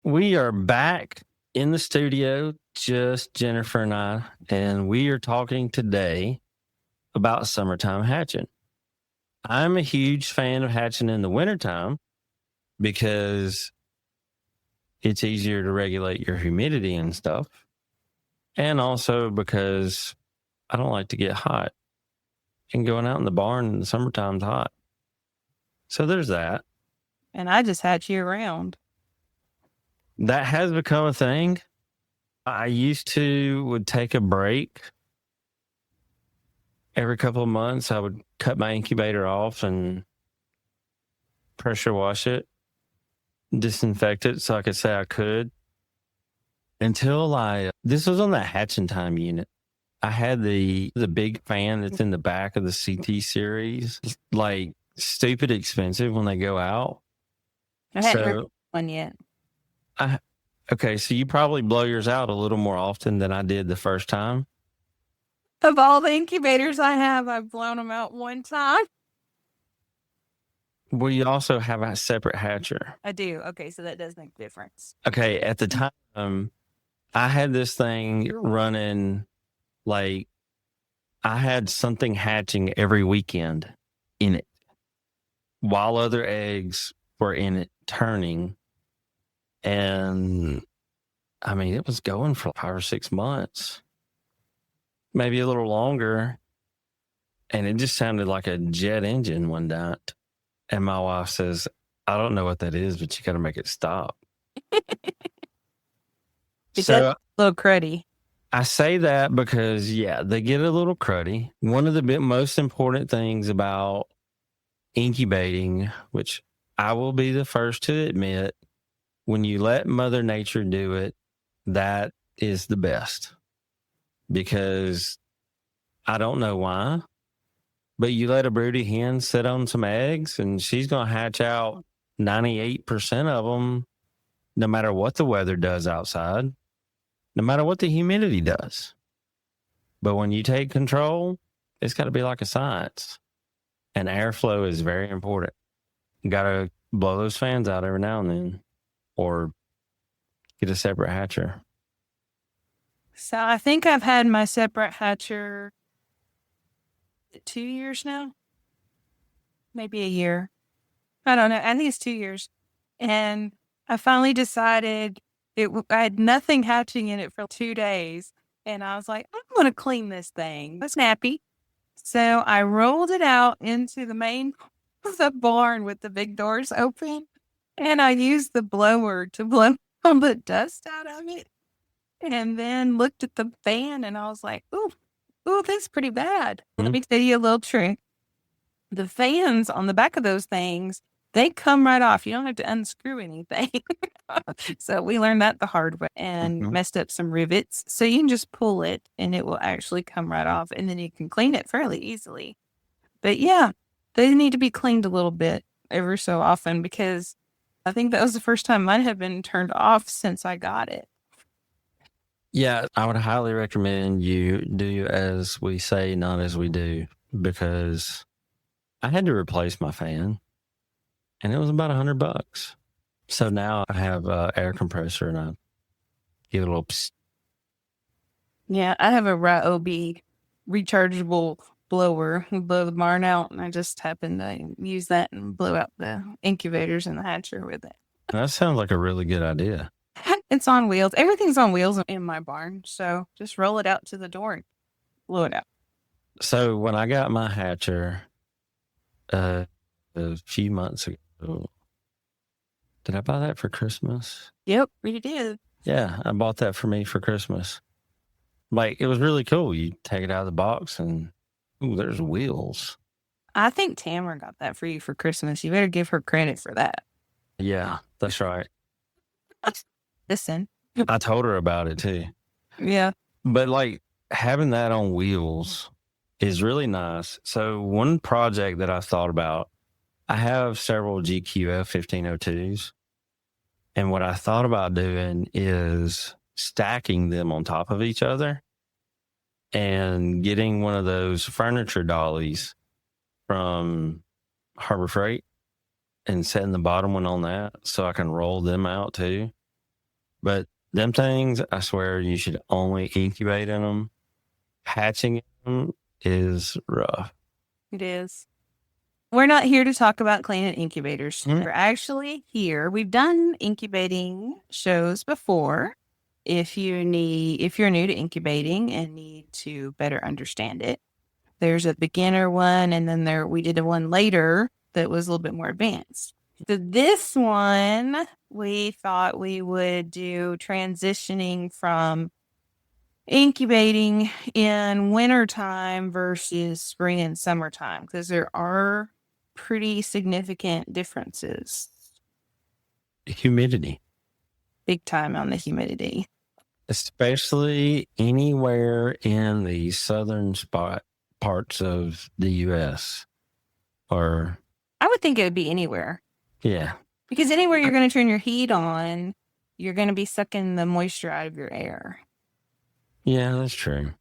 We are back in the studio, just Jennifer and we are talking today about summertime hatching. I'm a huge fan of hatching in the wintertime because it's easier to regulate your humidity and stuff. And also because I don't like to get hot. And going out in the barn in the summertime's hot. So there's that. And I just hatch year round. That has become a thing. I would take a break every couple of months. I would cut my incubator off and pressure wash it, disinfect it so I could say I could. This was on the hatching time unit. I had the big fan that's in the back of the CT series, like stupid expensive when they go out. I hadn't heard one yet. Okay, so you probably blow yours out a little more often than I did the first time. Of all the incubators I have, I've blown them out one time. Well, you also have a separate hatcher. I do. Okay, so that does make a difference. Okay, at the time, I had this thing running like I had something hatching every weekend in it while other eggs were in it turning. And I mean, it was going for 5 or 6 months, maybe a little longer. And it just sounded like a jet engine one night. And my wife says, I don't know what that is, but you got to make it stop. It's a little cruddy. I say that because, they get a little cruddy. One of the most important things about incubating, which I will be the first to admit, when you let Mother Nature do it, that is the best. Because I don't know why, but you let a broody hen sit on some eggs and she's going to hatch out 98% of them, no matter what the weather does outside, no matter what the humidity does. But when you take control, it's got to be like a science. And airflow is very important. You got to blow those fans out every now and then or get a separate hatcher. So I think I've had my separate hatcher 2 years now, maybe a year. I don't know. I think it's 2 years. And I finally decided I had nothing hatching in it for 2 days. And I was like, I'm going to clean this thing. It's nappy. So I rolled it out into the main of the barn with the big doors open. And I used the blower to blow all the dust out of it. And then looked at the fan and I was like, ooh, that's pretty bad. Let me tell you a little trick. The fans on the back of those things, they come right off. You don't have to unscrew anything. So we learned that the hard way and messed up some rivets. So you can just pull it and it will actually come right off. And then you can clean it fairly easily. But yeah, they need to be cleaned a little bit every so often because I think that was the first time mine had been turned off since I got it. Yeah, I would highly recommend you do as we say, not as we do, because I had to replace my fan and it was about $100. So now I have an air compressor and I give it a little psst. Yeah, I have a Ryobi rechargeable blower who blow the barn out, and I just happen to use that and blow out the incubators in the hatcher with it. That sounds like a really good idea. It's on wheels. Everything's on wheels in my barn, so just roll it out to the door and blow it out. So when I got my hatcher a few months ago, did I buy that for Christmas? Yep, we did. Yeah, I bought that for me for Christmas. Like, it was really cool. You take it out of the box and, there's wheels. I think Tamara got that for you for Christmas. You better give her credit for that. Yeah, that's right. Listen. I told her about it too. Yeah. But like having that on wheels is really nice. So one project that I thought about, I have several GQF 1502s. And what I thought about doing is stacking them on top of each other and getting one of those furniture dollies from Harbor Freight and setting the bottom one on that so I can roll them out too. But them things, I swear, you should only incubate in them. Hatching them is rough. It is. We're not here to talk about cleaning incubators. Mm. We're actually here. We've done incubating shows before. If you're new to incubating and need to better understand it, there's a beginner one, and then we did a one later that was a little bit more advanced. So this one, we thought we would do transitioning from incubating in wintertime versus spring and summertime because there are pretty significant differences. Humidity, Big time on the humidity. especially anywhere in the southern spot parts of the U.S. or I would think it would be anywhere yeah, because anywhere you're going to turn your heat on, you're going to be sucking the moisture out of your air yeah, that's true.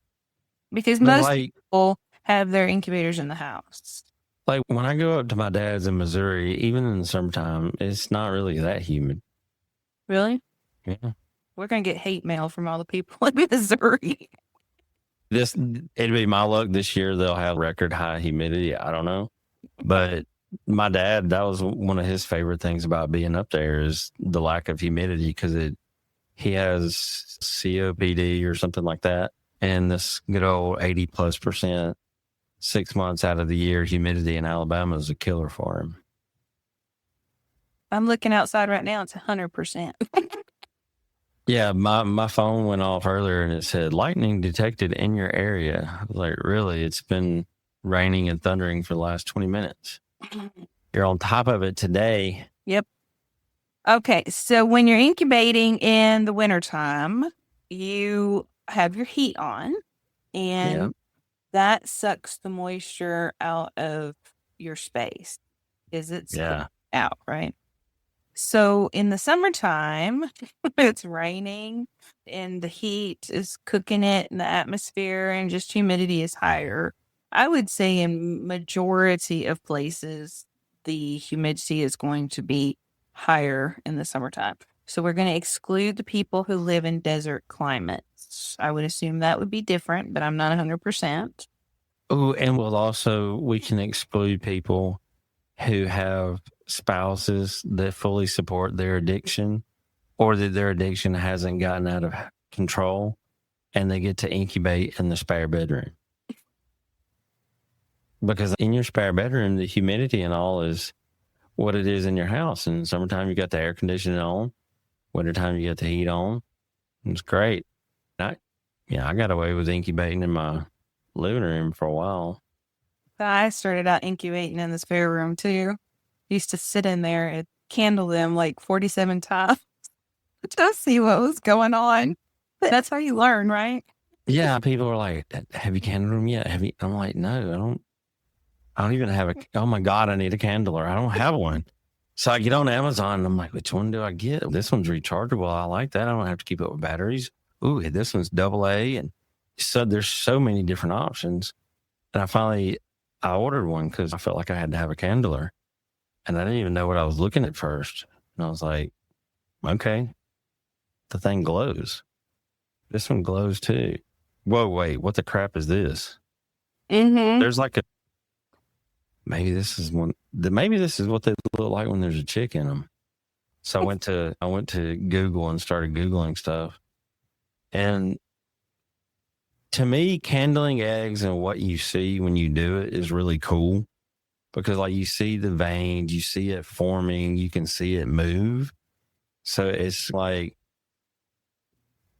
because But most people have their incubators in the house. like when I go up to my dad's in Missouri, even in the summertime, it's not really that humid. Really? Yeah. We're going to get hate mail from all the people in Missouri. It'd be my luck this year. They'll have record high humidity. I don't know. But my dad, that was one of his favorite things about being up there is the lack of humidity because he has COPD or something like that. And this good old 80+% 6 months out of the year humidity in Alabama is a killer for him. I'm looking outside right now. It's 100%. Yeah, my phone went off earlier and it said lightning detected in your area. I was like, really? It's been raining and thundering for the last 20 minutes. You're on top of it today. Yep. Okay. So when you're incubating in the wintertime, you have your heat on and Yeah. that sucks the moisture out of your space because it's Yeah. out, right? So in the summertime, it's raining and the heat is cooking it in the atmosphere and just humidity is higher. I would say in majority of places, the humidity is going to be higher in the summertime. So we're going to exclude the people who live in desert climates. I would assume that would be different, but I'm not 100%. Oh, and we can exclude people who have spouses that fully support their addiction or that their addiction hasn't gotten out of control and they get to incubate in the spare bedroom. Because in your spare bedroom, the humidity and all is what it is in your house. In summertime, you got the air conditioning on. Wintertime, you got the heat on. It's great. I got away with incubating in my living room for a while. I started out incubating in the spare room too. Used to sit in there and candle them like 47 times to see what was going on. That's how you learn, right? Yeah, people are like, "Have you candled them yet? Have you?" I'm like, "No, I don't. I don't even have a. Oh my god, I need a candler. I don't have one." So I get on Amazon and I'm like, "Which one do I get? This one's rechargeable. I like that. I don't have to keep up with batteries. Ooh, this one's AA." And so there's so many different options. And I ordered one because I felt like I had to have a candler, and I didn't even know what I was looking at first. And I was like, "Okay, the thing glows. This one glows too." Whoa, wait, what the crap is this? Mm-hmm. There's like maybe this is what they look like when there's a chick in them. So I went to Google and started Googling stuff. And to me, candling eggs and what you see when you do it is really cool because like you see the veins, you see it forming, you can see it move. So it's like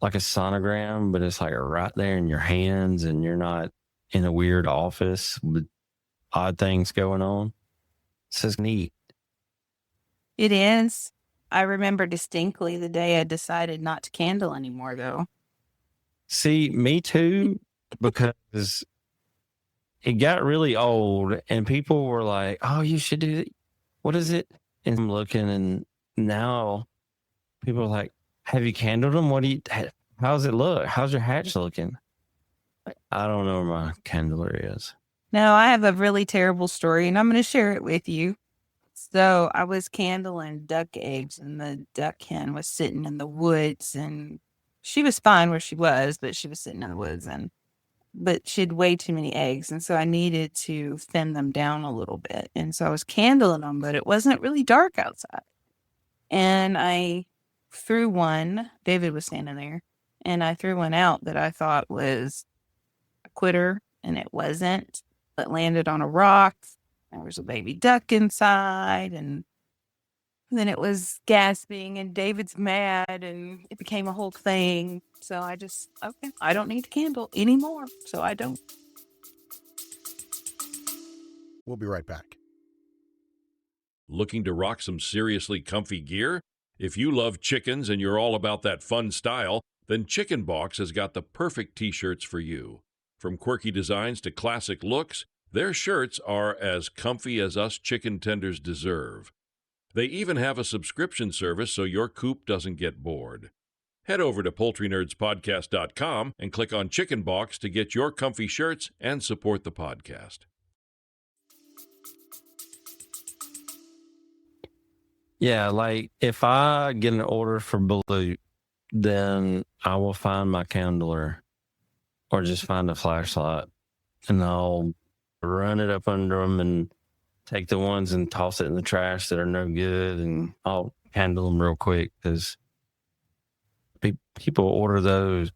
a sonogram, but it's like right there in your hands and you're not in a weird office with odd things going on. It's just neat. It is. I remember distinctly the day I decided not to candle anymore, though. See, me too, because it got really old and people were like, "Oh, you should do it. What is it?" And I'm looking and now people are like, "Have you candled them? How's it look? How's your hatch looking?" I don't know where my candler is. No, I have a really terrible story and I'm going to share it with you. So I was candling duck eggs, and the duck hen was sitting in the woods, and she was fine where she was, but she was sitting in the woods, and but she had way too many eggs, and so I needed to thin them down a little bit. And so I was candling them, but it wasn't really dark outside. And I threw one. David was standing there, and I threw one out that I thought was a quitter, and it wasn't. It landed on a rock. There was a baby duck inside, and then it was gasping, and David's mad, and it became a whole thing. So I just, okay, I don't need a candle anymore. So I don't. We'll be right back. Looking to rock some seriously comfy gear? If you love chickens and you're all about that fun style, then Chicken Box has got the perfect t-shirts for you. From quirky designs to classic looks, their shirts are as comfy as us chicken tenders deserve. They even have a subscription service so your coop doesn't get bored. Head over to PoultryNerdsPodcast.com and click on Chicken Box to get your comfy shirts and support the podcast. Yeah, like if I get an order for balut, then I will find my candler or just find a flashlight, and I'll run it up under them and take the ones and toss it in the trash that are no good, and I'll handle them real quick because people order those.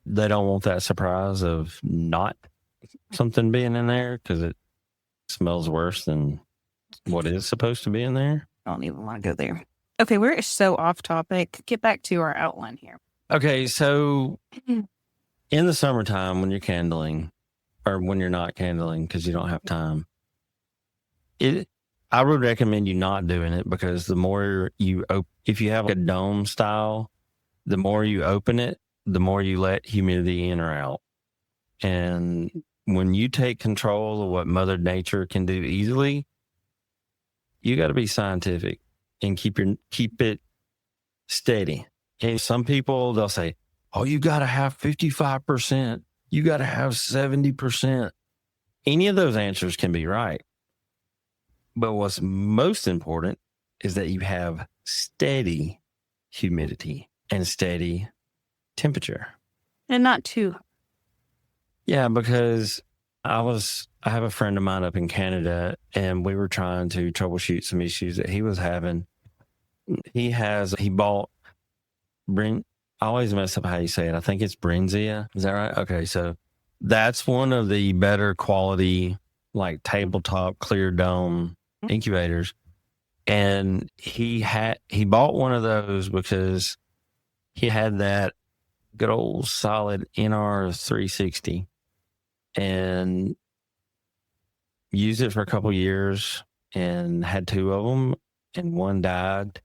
They don't want that surprise of not something being in there because it smells worse than what is supposed to be in there. I don't even want to go there. Okay, we're so off topic. Get back to our outline here. Okay, so in the summertime when you're candling, or when you're not candling because you don't have time, I would recommend you not doing it because the more if you have a dome style, the more you open it, the more you let humidity in or out. And when you take control of what Mother Nature can do easily, you got to be scientific and keep it steady. And some people, they'll say, oh, you got to have 55%. You got to have 70%. Any of those answers can be right. But what's most important is that you have steady humidity and steady temperature. And not too. Yeah, because I have a friend of mine up in Canada, and we were trying to troubleshoot some issues that he was having. He bought I always mess up how you say it. I think it's Brenzia. Is that right? Okay. So that's one of the better quality, like tabletop clear dome incubators. And he bought one of those because he had that good old solid NR 360 and used it for a couple years and had two of them, and one died.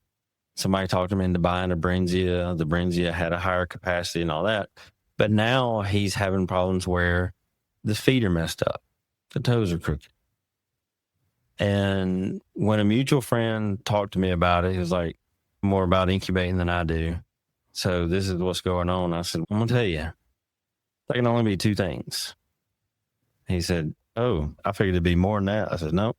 Somebody talked him into buying a Brenzia. The Brenzia had a higher capacity and all that. But now he's having problems where the feet are messed up. The toes are crooked. And when a mutual friend talked to me about it, he was like, more about incubating than I do. So this is what's going on. I said, I'm going to tell you, there can only be two things. He said, oh, I figured it'd be more than that. I said, no.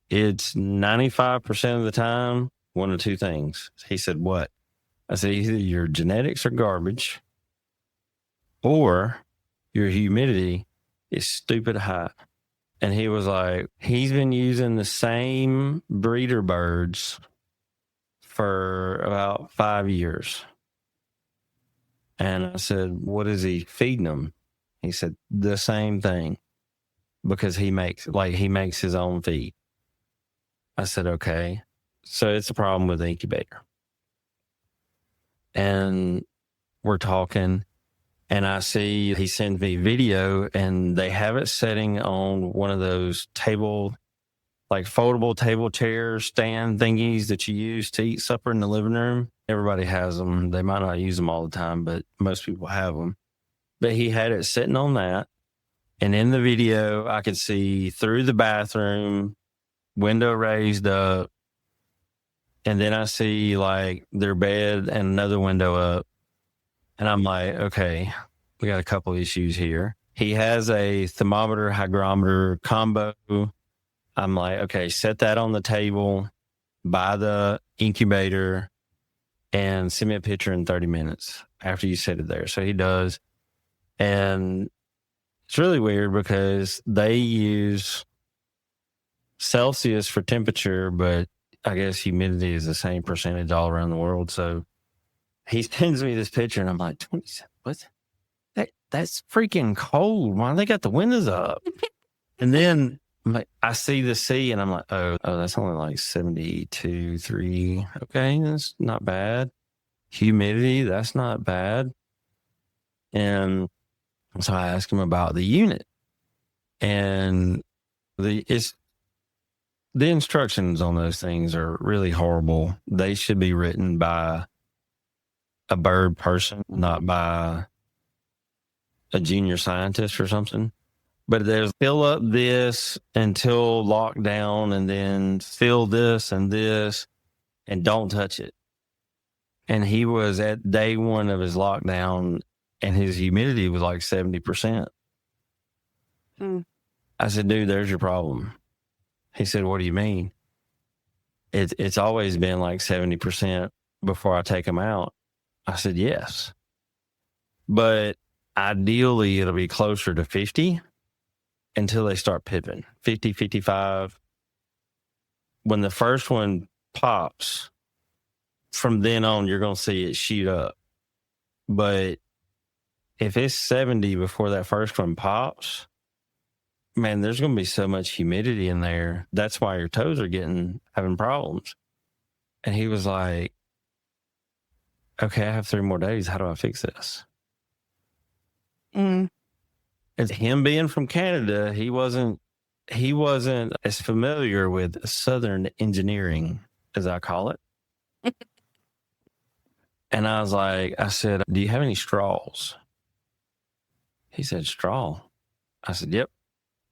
It's 95% of the time, one of two things. He said, what? I said, either your genetics are garbage or your humidity is stupid high. And he was like, he's been using the same breeder birds for about 5 years. And I said, what is he feeding them? He said, the same thing, because he makes his own feed. I said, okay. So it's a problem with the incubator. And we're talking, and I see he sends me video, and they have it setting on one of those foldable table chairs, stand thingies that you use to eat supper in the living room. Everybody has them. They might not use them all the time, but most people have them. But he had it sitting on that. And in the video, I could see through the bathroom, window raised up. And then I see like their bed and another window up. And I'm like, okay, we got a couple issues here. He has a thermometer, hygrometer combo. I'm like, okay, set that on the table by the incubator and send me a picture in 30 minutes after you set it there. So he does. And it's really weird because they use Celsius for temperature, but I guess humidity is the same percentage all around the world. So he sends me this picture and I'm like, 27, what? That's freaking cold. Why they got the windows up? And then I see the sea and I'm like, oh, that's only like 72, 3. Okay, that's not bad. Humidity, that's not bad. And so I asked him about the unit. And the instructions on those things are really horrible. They should be written by a bird person, not by a junior scientist or something. But there's fill up this until lockdown and then fill this and don't touch it. And he was at day one of his lockdown and his humidity was like 70%. I said, dude, there's your problem. He said, what do you mean? It's always been like 70% before I take them out. I said, yes. But ideally, it'll be closer to 50 until they start pipping. 50, 55. When the first one pops, from then on, you're going to see it shoot up. But if it's 70 before that first one pops, man, there's going to be so much humidity in there. That's why your toes are having problems. And he was like, okay, I have 3 more days. How do I fix this? It's him being from Canada. He wasn't as familiar with Southern engineering, as I call it. And I said, do you have any straws? He said, straw. I said, yep.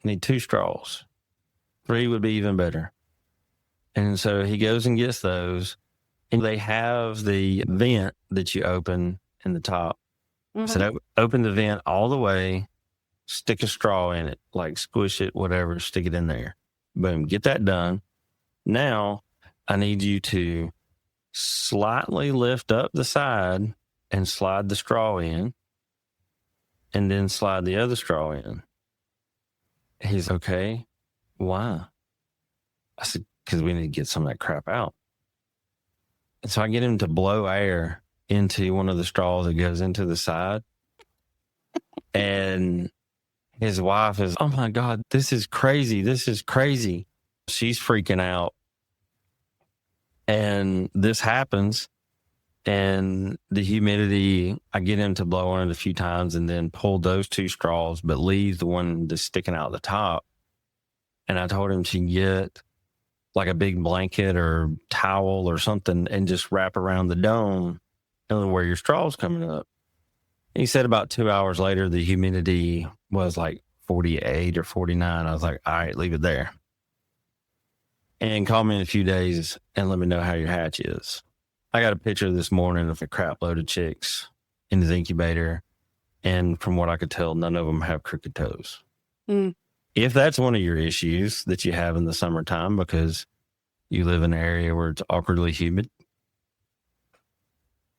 I need 2 straws. 3 would be even better. And so he goes and gets those. And they have the vent that you open in the top. So open the vent all the way, stick a straw in it, like squish it, whatever, stick it in there. Boom, get that done. Now I need you to slightly lift up the side and slide the straw in, and then slide the other straw in. He's okay. Why? I said, because we need to get some of that crap out. And so I get him to blow air into one of the straws that goes into the side. And his wife is, oh my God, this is crazy. This is crazy. She's freaking out. And this happens. And the humidity, I get him to blow on it a few times and then pull those 2 straws, but leave the one that's sticking out the top. And I told him to get like a big blanket or towel or something and just wrap around the dome and where your straw's coming up. And he said about 2 hours later, the humidity was like 48 or 49. I was like, all right, leave it there. And call me in a few days and let me know how your hatch is. I got a picture this morning of a crap load of chicks in his incubator. And from what I could tell, none of them have crooked toes. If that's one of your issues that you have in the summertime because you live in an area where it's awkwardly humid.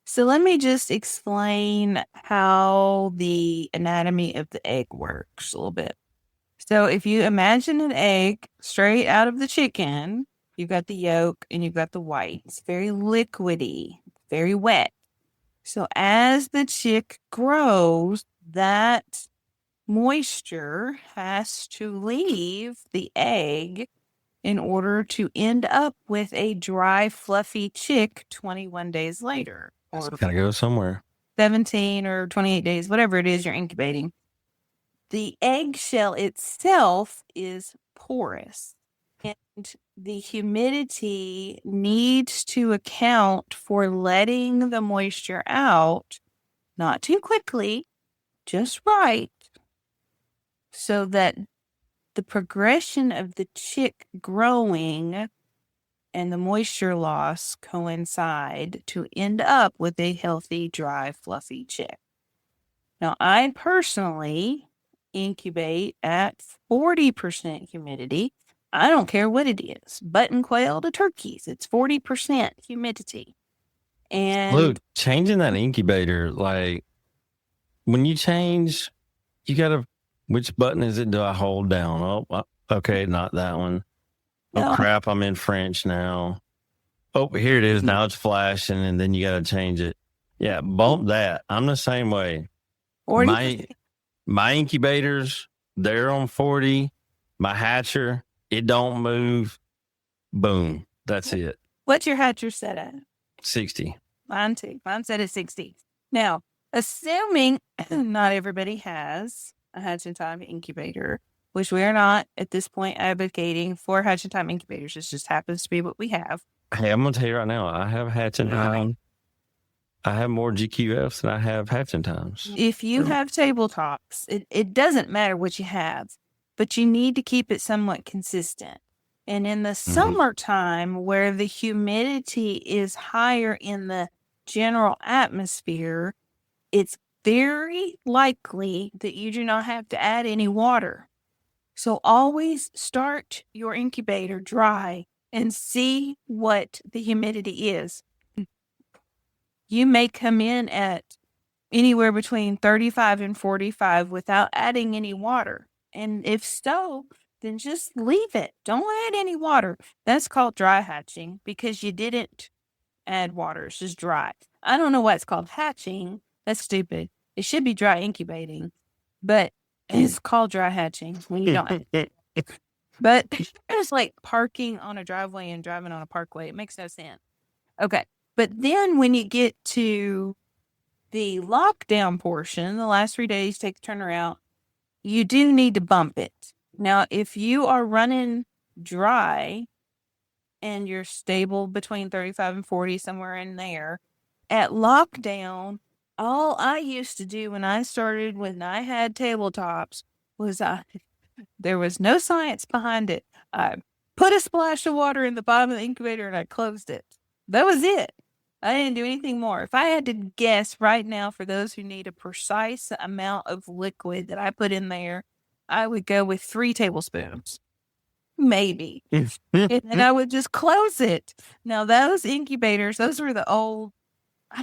So let me just explain how the anatomy of the egg works a little bit. So if you imagine an egg straight out of the chicken, you've got the yolk and you've got the white. It's very liquidy, very wet. So as the chick grows, that moisture has to leave the egg in order to end up with a dry, fluffy chick 21 days later. Or gotta go somewhere. 17 or 28 days, whatever it is you're incubating. The eggshell itself is porous, and the humidity needs to account for letting the moisture out, not too quickly, just right, so that the progression of the chick growing and the moisture loss coincide to end up with a healthy, dry, fluffy chick. Now, I personally incubate at 40% humidity I don't care what it is, button quail to turkeys. It's 40% humidity. And Look, changing that incubator, like when you change, you gotta, which button is it? Do I hold down? Okay, not that one. Oh no, crap, I'm in French now. Oh, here it is. Now it's flashing, and then you gotta change it. Yeah, bump that. I'm the same way. 40%. My incubators, they're on 40. My hatcher, it don't move. Boom. That's it. What's your hatcher set at? 60. Mine too. Mine set at 60. Now, assuming not everybody has a hatch and time incubator, which we are not at this point advocating for hatch and time incubators. This just happens to be what we have. Hey, I'm gonna tell you right now, I have hatching time. I have more GQFs than I have hatching times. If you have tabletops, it doesn't matter what you have, but you need to keep it somewhat consistent. And in the summertime, where the humidity is higher in the general atmosphere, it's very likely that you do not have to add any water. So always start your incubator dry and see what the humidity is. You may come in at anywhere between 35 and 45 without adding any water. And if so, then just leave it. Don't add any water. That's called dry hatching because you didn't add water. It's just dry. I don't know why it's called hatching. That's stupid. It should be dry incubating, but it's called dry hatching when you don't. But it's like parking on a driveway and driving on a parkway. It makes no sense. Okay. But then when you get to the lockdown portion, the last 3 days, take the turner out, you do need to bump it. Now, if you are running dry and you're stable between 35 and 40, somewhere in there, at lockdown, all I used to do when I started, when I had tabletops, was there was no science behind it. I put a splash of water in the bottom of the incubator and I closed it. That was it. I didn't do anything more. If I had to guess right now, for those who need a precise amount of liquid that I put in there, I would go with 3 tablespoons. Maybe. And then I would just close it. Now, those incubators, those were the old, I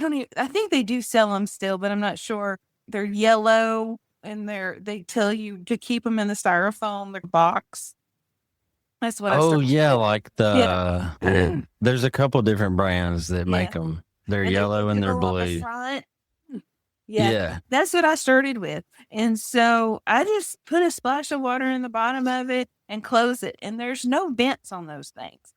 think they do sell them still, but I'm not sure. They're yellow and they tell you to keep them in the styrofoam, their box. That's what I Oh started yeah, with. like there's a couple different brands that make them. They're And yellow and they're yellow on the blue. front. Yeah. That's what I started with. And so I just put a splash of water in the bottom of it and close it. And there's no vents on those things.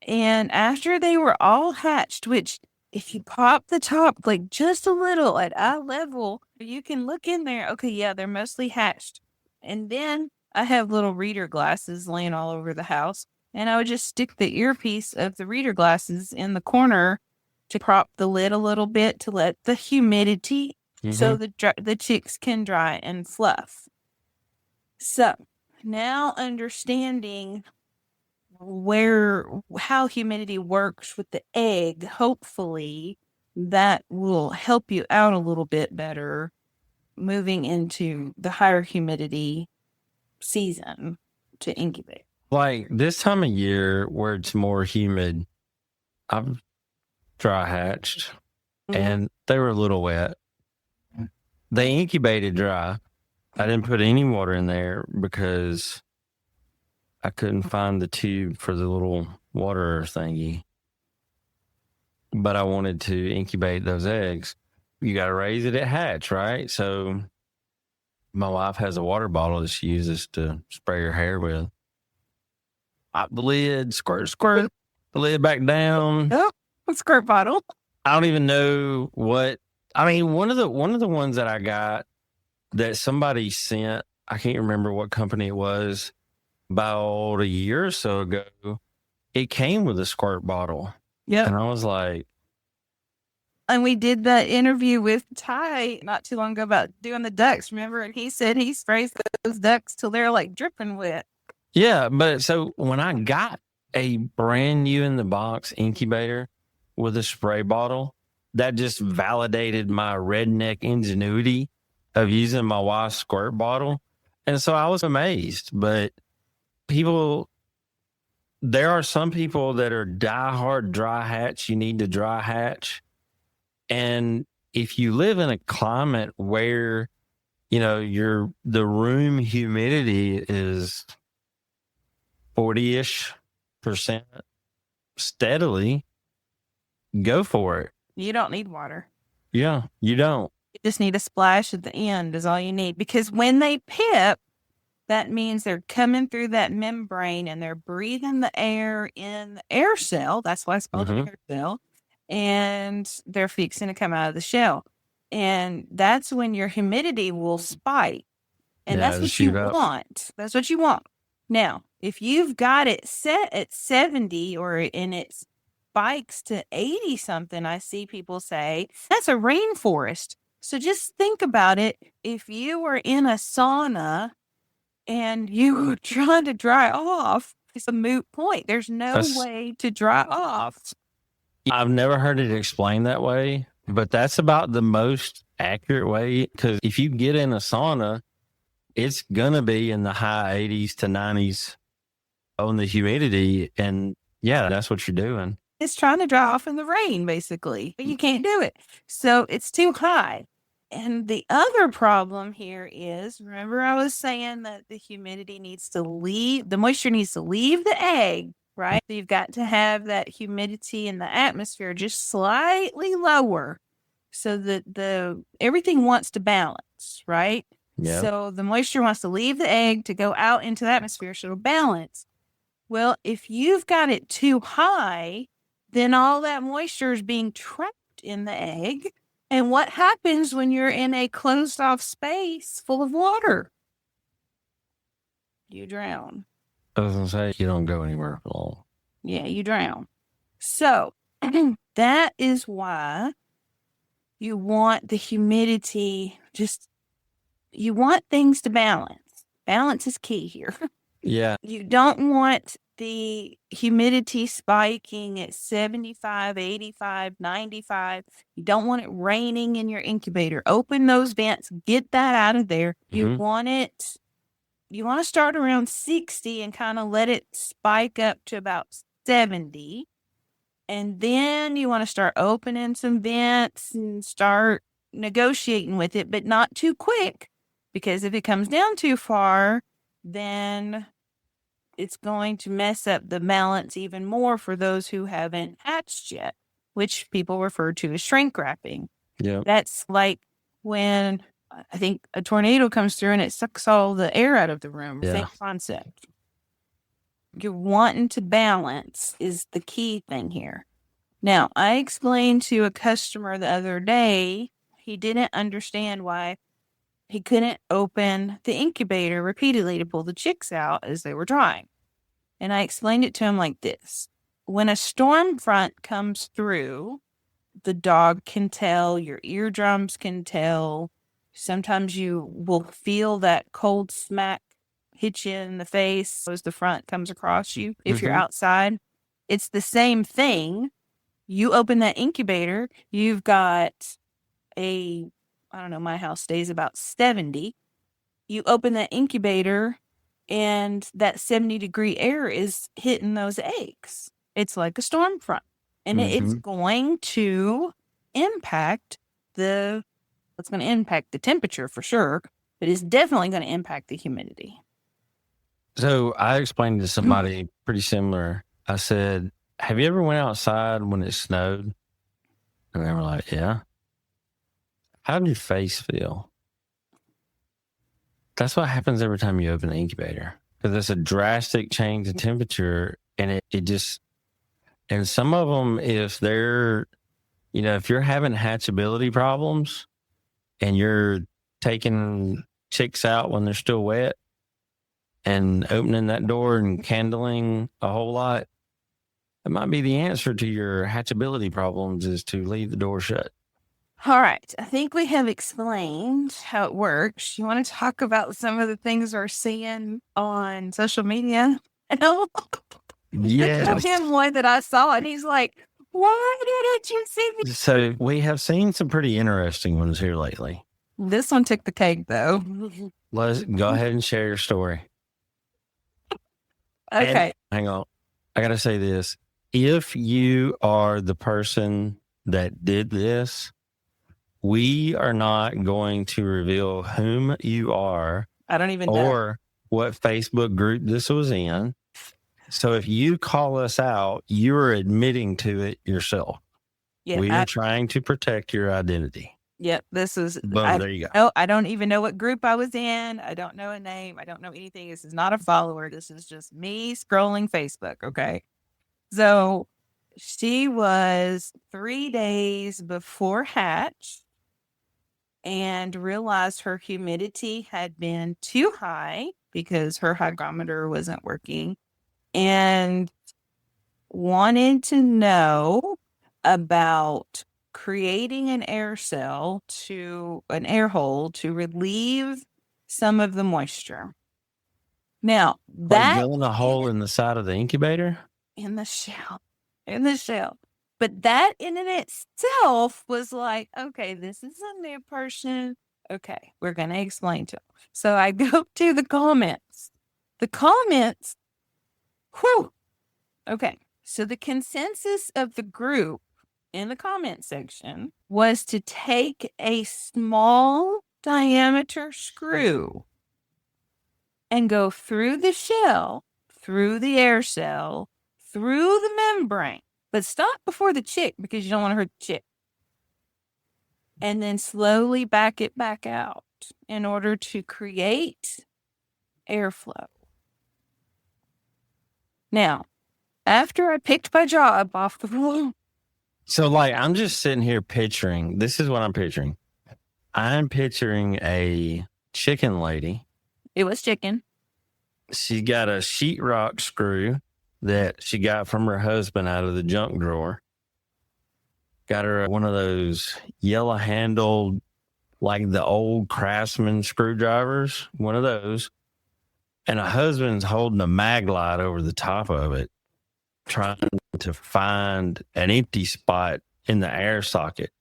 And after they were all hatched, which if you pop the top like just a little at eye level, you can look in there. Okay, yeah, they're mostly hatched. And then I have little reader glasses laying all over the house. And I would just stick the earpiece of the reader glasses in the corner to prop the lid a little bit to let the humidity so the chicks can dry and fluff. So now understanding how humidity works with the egg, hopefully that will help you out a little bit better moving into the higher humidity season to incubate. Like this time of year where it's more humid, I've dry hatched and they were a little wet. They incubated dry. I didn't put any water in there because I couldn't find the tube for the little water thingy. But I wanted to incubate those eggs. You got to raise it at hatch, right? So my wife has a water bottle that she uses to spray her hair with. Pop the lid, squirt, squirt, the lid back down. Oh, a squirt bottle. I don't even know what. I mean, one of the ones that I got that somebody sent, I can't remember what company it was, about a year or so ago, it came with a squirt bottle. Yeah. And I was like, and we did that interview with Ty not too long ago about doing the ducks, remember? And he said he sprays those ducks till they're like dripping wet. yeah. But so when I got a brand new in the box incubator with a spray bottle, that just validated my redneck ingenuity of using my wife's squirt bottle. And so I was amazed. But people there are some people that are diehard dry hatch. You need to dry hatch. And if you live in a climate where, the room humidity is 40-ish% steadily, go for it. You don't need water. Yeah, you don't. You just need a splash at the end is all you need. Because when they pip, that means they're coming through that membrane and they're breathing the air in the air cell. That's why it's called an air cell. And they're fixing to come out of the shell. And that's when your humidity will spike. And that's what you want. That's what you want. Now, if you've got it set at 70 and it spikes to 80 something, I see people say, that's a rainforest. So just think about it. If you were in a sauna and you were trying to dry off, it's a moot point. There's no way to dry off. I've never heard it explained that way, but that's about the most accurate way. Because if you get in a sauna, it's going to be in the high 80s to 90s on the humidity. And yeah, that's what you're doing. It's trying to dry off in the rain, basically, but you can't do it. So it's too high. And the other problem here is, remember I was saying that the humidity needs to leave, the moisture needs to leave the egg, right? So you've got to have that humidity in the atmosphere just slightly lower so that everything wants to balance, right? Yeah. So the moisture wants to leave the egg to go out into the atmosphere so it'll balance. Well, if you've got it too high, then all that moisture is being trapped in the egg. And what happens when you're in a closed off space full of water? You drown. I was going to say, you don't go anywhere for long. Yeah, you drown. So that is why you want the humidity, you want things to balance. Balance is key here. Yeah. You don't want the humidity spiking at 75, 85, 95. You don't want it raining in your incubator. Open those vents, get that out of there. You want to start around 60 and kind of let it spike up to about 70. And then you want to start opening some vents and start negotiating with it, but not too quick, because if it comes down too far, then it's going to mess up the balance even more for those who haven't hatched yet, which people refer to as shrink wrapping. Yeah. That's like when I think a tornado comes through and it sucks all the air out of the room. Yeah. Same concept. You're wanting to balance is the key thing here. Now, I explained to a customer the other day, he didn't understand why he couldn't open the incubator repeatedly to pull the chicks out as they were drying. And I explained it to him like this. When a storm front comes through, the dog can tell, your eardrums can tell. Sometimes you will feel that cold smack hit you in the face as the front comes across you if you're outside. It's the same thing. You open that incubator, you've got I don't know, my house stays about 70. You open that incubator and that 70-degree air is hitting those eggs. It's like a storm front. And it's going to impact it's going to impact the temperature for sure, but it's definitely going to impact the humidity. So I explained to somebody pretty similar. I said, have you ever went outside when it snowed? And they were like, yeah. How did your face feel? That's what happens every time you open an incubator, because it's a drastic change in temperature, and it just, and some of them, if they're, if you're having hatchability problems and you're taking chicks out when they're still wet and opening that door and candling a whole lot, it might be the answer to your hatchability problems is to leave the door shut. All right. I think we have explained how it works. You want to talk about some of the things we're seeing on social media? Yes. Him one that I saw, and he's like, why didn't you see me? So we have seen some pretty interesting ones here lately. This one took the cake, though. Let's go ahead and share your story. Okay. Hang on. I got to say this. If you are the person that did this, we are not going to reveal whom you are I don't even know. or what Facebook group this was in. So if you call us out, you're admitting to it yourself. Yeah, We are trying to protect your identity. Yep, this is. Boom, there you go. No, I don't even know what group I was in. I don't know a name. I don't know anything. This is not a follower. This is just me scrolling Facebook. Okay. So she was 3 days before hatch and realized her humidity had been too high because her hygrometer wasn't working and wanted to know about creating an air hole to relieve some of the moisture. Now Like that drilling a hole in the side of the incubator? in the shell. But that in and itself was like, okay, this is a new person. Okay, we're going to explain to them. So I go to the comments. The comments, whew. Okay, so the consensus of the group in the comment section was to take a small diameter screw and go through the shell, through the air cell, through the membrane, but stop before the chick because you don't want to hurt the chick. And then slowly back it back out in order to create airflow. Now, after I picked my jaw up off the wall. So, like, I'm just sitting here picturing, this is what I'm picturing. I'm picturing a chicken lady. It was chicken. She got a sheetrock screw that she got from her husband out of the junk drawer. Got her one of those yellow handled, like the old Craftsman screwdrivers, one of those. And her husband's holding a mag light over the top of it, trying to find an empty spot in the air socket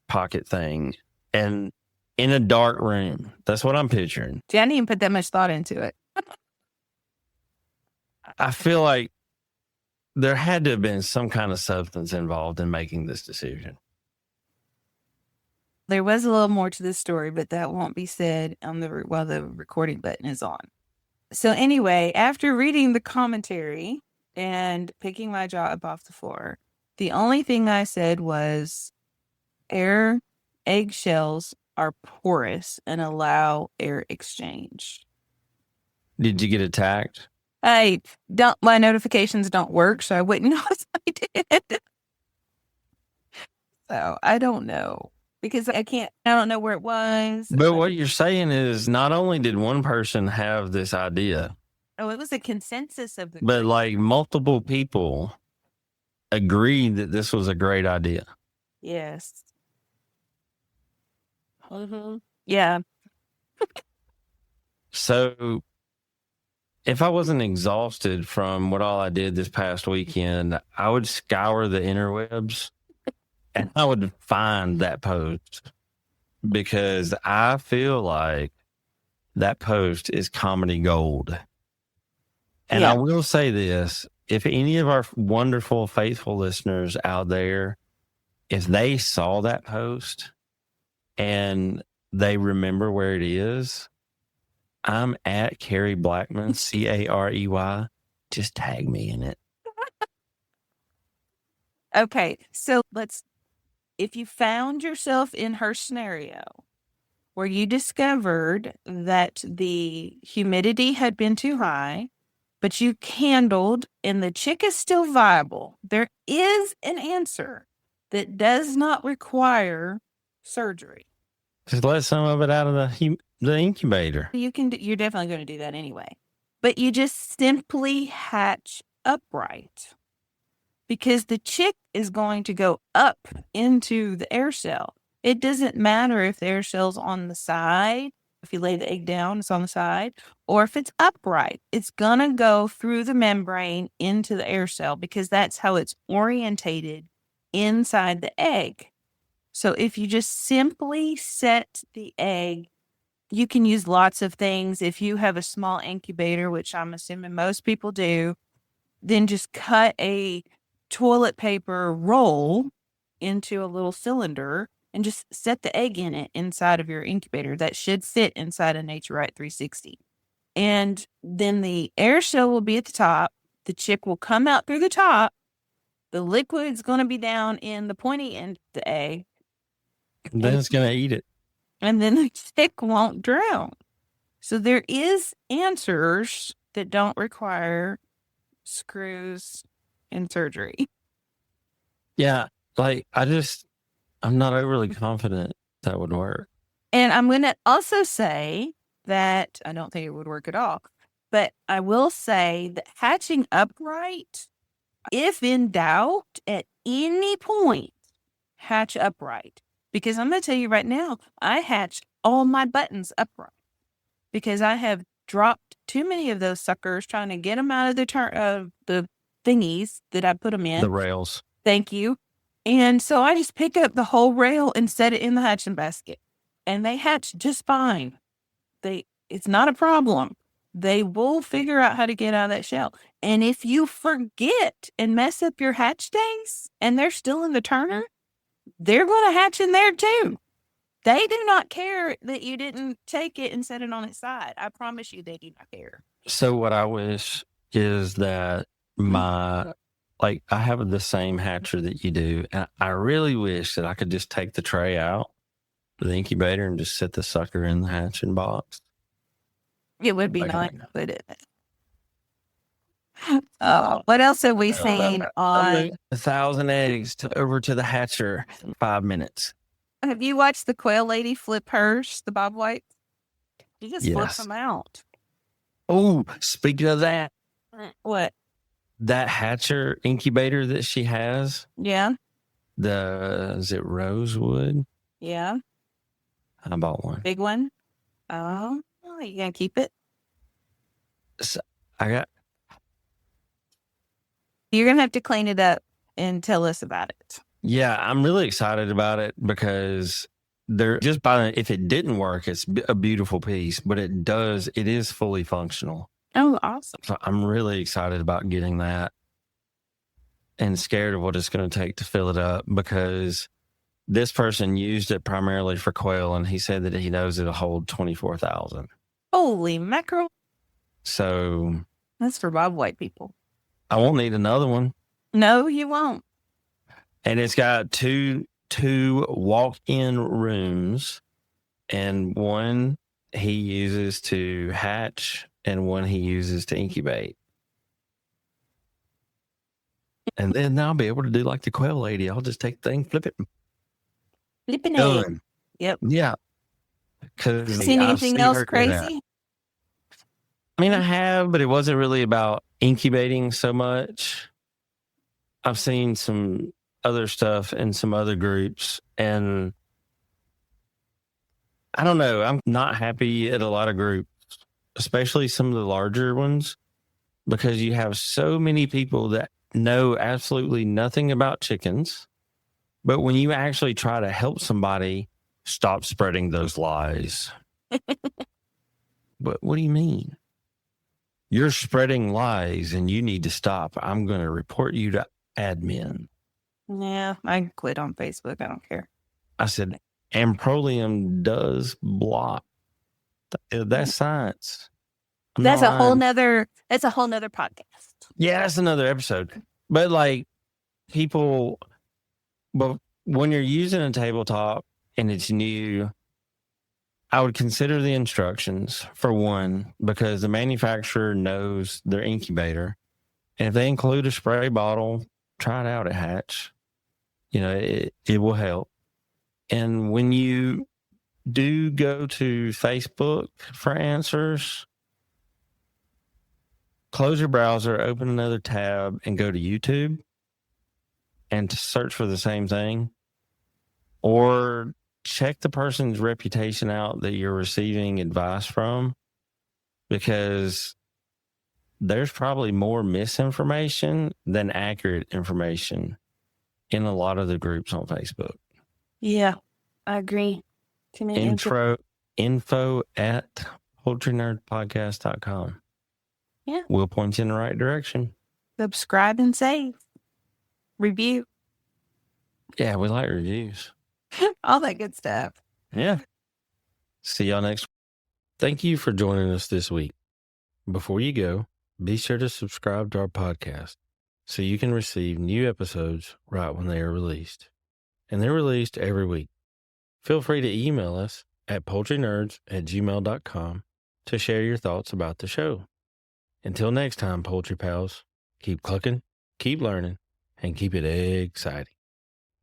pocket thing. And in a dark room. That's what I'm picturing. See, I didn't even put that much thought into it. I feel like there had to have been some kind of substance involved in making this decision. There was a little more to this story, but that won't be said on while the recording button is on. So anyway, after reading the commentary and picking my jaw up off the floor, the only thing I said was eggshells are porous and allow air exchange. Did you get attacked? My notifications don't work, so I wouldn't know if I did. So I don't know because I don't know where it was. But what you're saying is not only did one person have this idea. Oh, it was a consensus of the But group. like multiple people agreed that this was a great idea. Yes. Mm-hmm. Yeah. So if I wasn't exhausted from what all I did this past weekend, I would scour the interwebs and I would find that post because I feel like that post is comedy gold. And Yeah. I will say this, if any of our wonderful, faithful listeners out there, if they saw that post and they remember where it is, I'm at Carey Blackman, Carey. Just tag me in it. Okay. So if you found yourself in her scenario where you discovered that the humidity had been too high, but you candled and the chick is still viable, there is an answer that does not require surgery. Just let some of it out of the incubator. You're definitely going to do that anyway. But you just simply hatch upright because the chick is going to go up into the air cell. It doesn't matter if the air cell's on the side. If you lay the egg down, it's on the side, or if it's upright, it's going to go through the membrane into the air cell because that's how it's orientated inside the egg. So if you just simply set the egg, you can use lots of things. If you have a small incubator, which I'm assuming most people do, then just cut a toilet paper roll into a little cylinder and just set the egg in it inside of your incubator. That should fit inside a Naturite 360. And then the air shell will be at the top. The chick will come out through the top. The liquid's going to be down in the pointy end of the egg. Then it's going to eat it. And then the chick won't drown. So there is answers that don't require screws and surgery. Yeah. Like, I'm not overly confident that would work. And I'm going to also say that I don't think it would work at all. But I will say that hatching upright, if in doubt at any point, hatch upright. Because I'm going to tell you right now, I hatch all my buttons upright. Because I have dropped too many of those suckers trying to get them out of the thingies that I put them in. The rails. Thank you. And so I just pick up the whole rail and set it in the hatching basket. And they hatch just fine. It's not a problem. They will figure out how to get out of that shell. And if you forget and mess up your hatch days and they're still in the turner, they're going to hatch in there too. They do not care that you didn't take it and set it on its side. I promise you they do not care. So what I wish is that I have the same hatcher that you do. And I really wish that I could just take the tray out of the incubator and just set the sucker in the hatching box. It would be nice, wouldn't it? Oh, what else have we seen on 1,000 eggs over to the hatcher in 5 minutes? Have you watched the quail lady flip hers, the bob white? She just flips them out. Oh, speaking of that. What? That hatcher incubator that she has. Yeah. Is it rosewood? Yeah. I bought one. Big one? Oh, you gonna keep it? So You're gonna have to clean it up and tell us about it. Yeah, I'm really excited about it because if it didn't work, it's a beautiful piece, but it is fully functional. Oh, awesome. So I'm really excited about getting that and scared of what it's going to take to fill it up because this person used it primarily for quail and he said that he knows it'll hold 24,000. Holy mackerel. So that's for bob white people. I won't need another one. No, you won't. And it's got two walk-in rooms, and one he uses to hatch, and one he uses to incubate. And then I'll be able to do like the quail lady. I'll just take the thing, flip it. Flipping it. Yep. Yeah. Because seen anything else crazy? I mean, I have, but it wasn't really about incubating so much. I've seen some other stuff in some other groups, and I don't know. I'm not happy at a lot of groups, especially some of the larger ones, because you have so many people that know absolutely nothing about chickens. But when you actually try to help somebody, stop spreading those lies. But what do you mean? You're spreading lies and you need to stop. I'm going to report you to admin. Yeah, I quit on Facebook. I don't care. I said, Amprolium does block. That's science. That's a whole nother podcast. Yeah, that's another episode. But like but when you're using a tabletop and it's new, I would consider the instructions for one, because the manufacturer knows their incubator. And if they include a spray bottle, try it out at Hatch. It will help. And when you do go to Facebook for answers, close your browser, open another tab, and go to YouTube and search for the same thing. Or check the person's reputation out that you're receiving advice from, because there's probably more misinformation than accurate information in a lot of the groups on Facebook. Yeah, I agree. Info at poultrynerdpodcast.com. Yeah. We'll point you in the right direction. Subscribe and save. Review. Yeah, we like reviews. All that good stuff. Yeah. See y'all next week. Thank you for joining us this week. Before you go, be sure to subscribe to our podcast so you can receive new episodes right when they are released. And they're released every week. Feel free to email us at poultrynerds@gmail.com to share your thoughts about the show. Until next time, Poultry Pals, keep clucking, keep learning, and keep it exciting.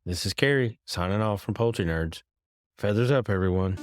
This is Carrie signing off from Poultry Nerds. Feathers up, everyone.